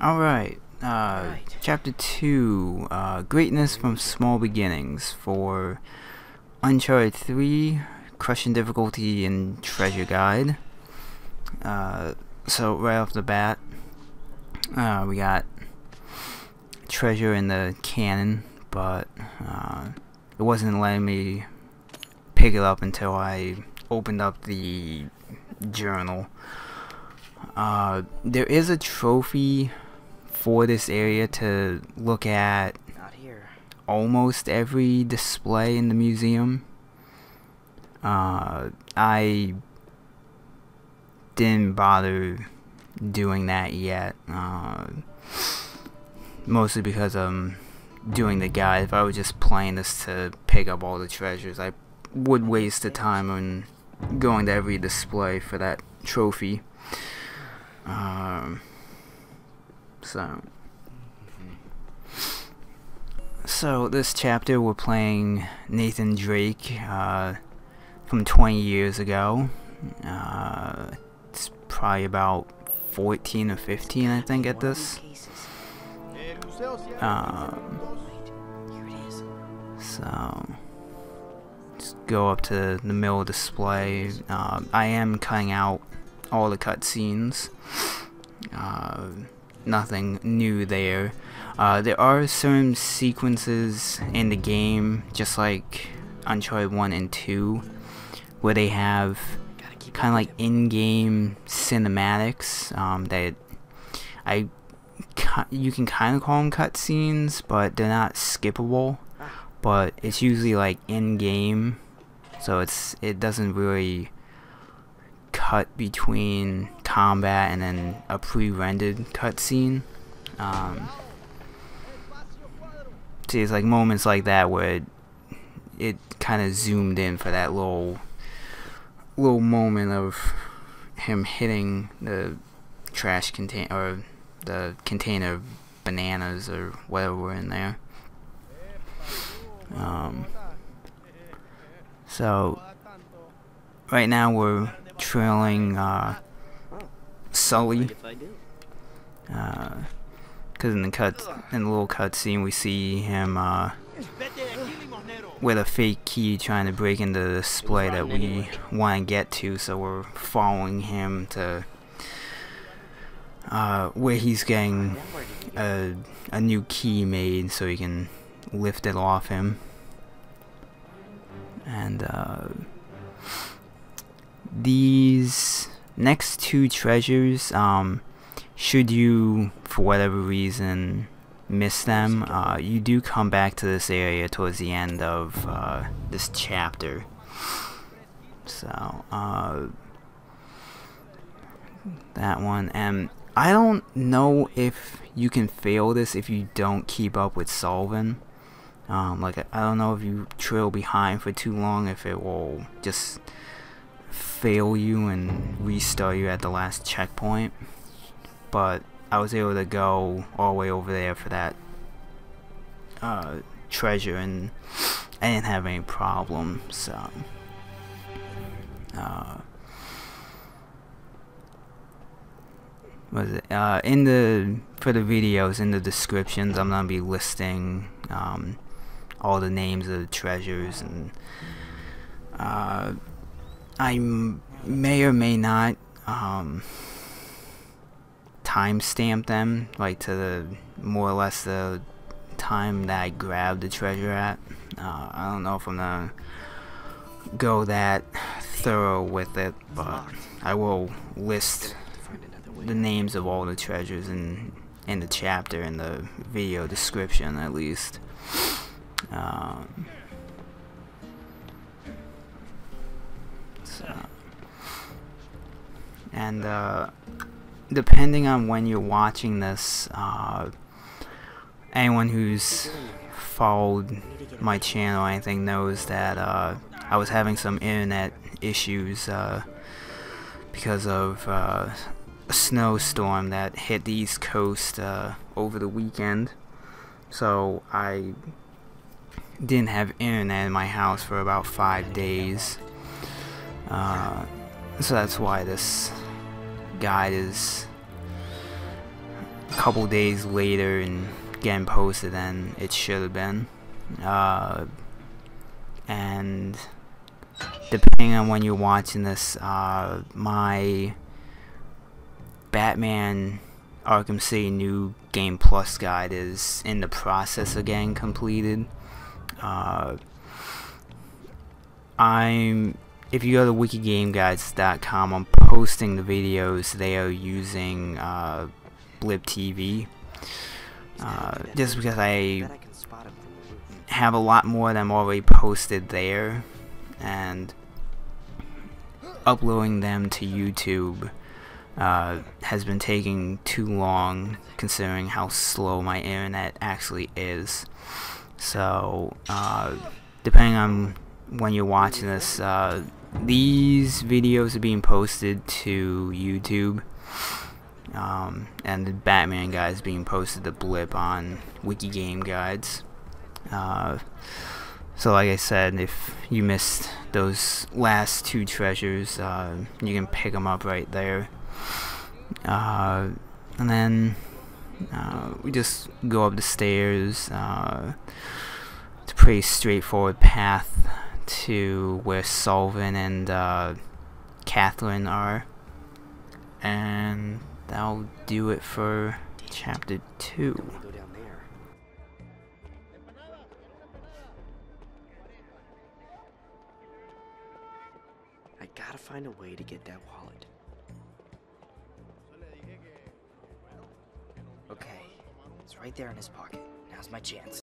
Alright, Chapter 2, Greatness from Small Beginnings for Uncharted 3, Crushing Difficulty and Treasure Guide. So right off the bat, we got treasure in the cannon, but it wasn't letting me pick it up until I opened up the journal. There is a trophy for this area to look at almost every display in the museum. I didn't bother doing that yet, mostly because I'm doing the guide. If I was just playing this to pick up all the treasures, I would waste the time on going to every display for that trophy. So this chapter we're playing Nathan Drake from 20 years ago. It's probably about 14 or 15, I think, at this. So just go up to the middle display. I am cutting out all the cutscenes. Nothing new there. There are certain sequences in the game, just like Uncharted 1 and 2, where they have kind of like in-game cinematics that you can kind of call them cutscenes, but they're not skippable. But it's usually like in-game, so it doesn't really cut between combat and then a pre-rendered cutscene. See, it's like moments like that where it kind of zoomed in for that little moment of him hitting the trash container, or the container of bananas or whatever were in there. So right now we're trailing Sully, because in the little cutscene we see him with a fake key trying to break into the display that we want to get to. So we're following him to where he's getting a new key made so he can lift it off him. And these next two treasures, should you for whatever reason miss them, you do come back to this area towards the end of this chapter. So that one, and I don't know if you can fail this if you don't keep up with solving. Like, I don't know if you trail behind for too long, if it will just fail you and restart you at the last checkpoint. But I was able to go all the way over there for that treasure, and I didn't have any problem. So what is it? For the videos, in the descriptions, I'm gonna be listing all the names of the treasures, and I may or may not timestamp them, like to the more or less the time that I grabbed the treasure at. I don't know if I'm gonna go that thorough with it, but I will list the names of all the treasures in the chapter, in the video description at least. Depending on when you're watching this, anyone who's followed my channel or anything knows that I was having some internet issues because of a snowstorm that hit the East Coast over the weekend. So I didn't have internet in my house for about 5 days. So that's why this guide is couple days later and getting posted than it should have been. And depending on when you're watching this, my Batman Arkham City New Game Plus guide is in the process of getting completed. If you go to wikigameguides.com, I'm posting the videos there using Blip TV, just because I have a lot more than already posted there, and uploading them to YouTube has been taking too long, considering how slow my internet actually is. So depending on when you're watching this, these videos are being posted to YouTube, and the Batman guide is being posted to Blip on Wikigame Guides. So like I said, if you missed those last two treasures, you can pick them up right there. And then we just go up the stairs. It's a pretty straightforward path to where Sullivan and Catherine are, and that'll do it for chapter 2. I gotta find a way to get that wallet. Okay, it's right there in his pocket. Now's my chance.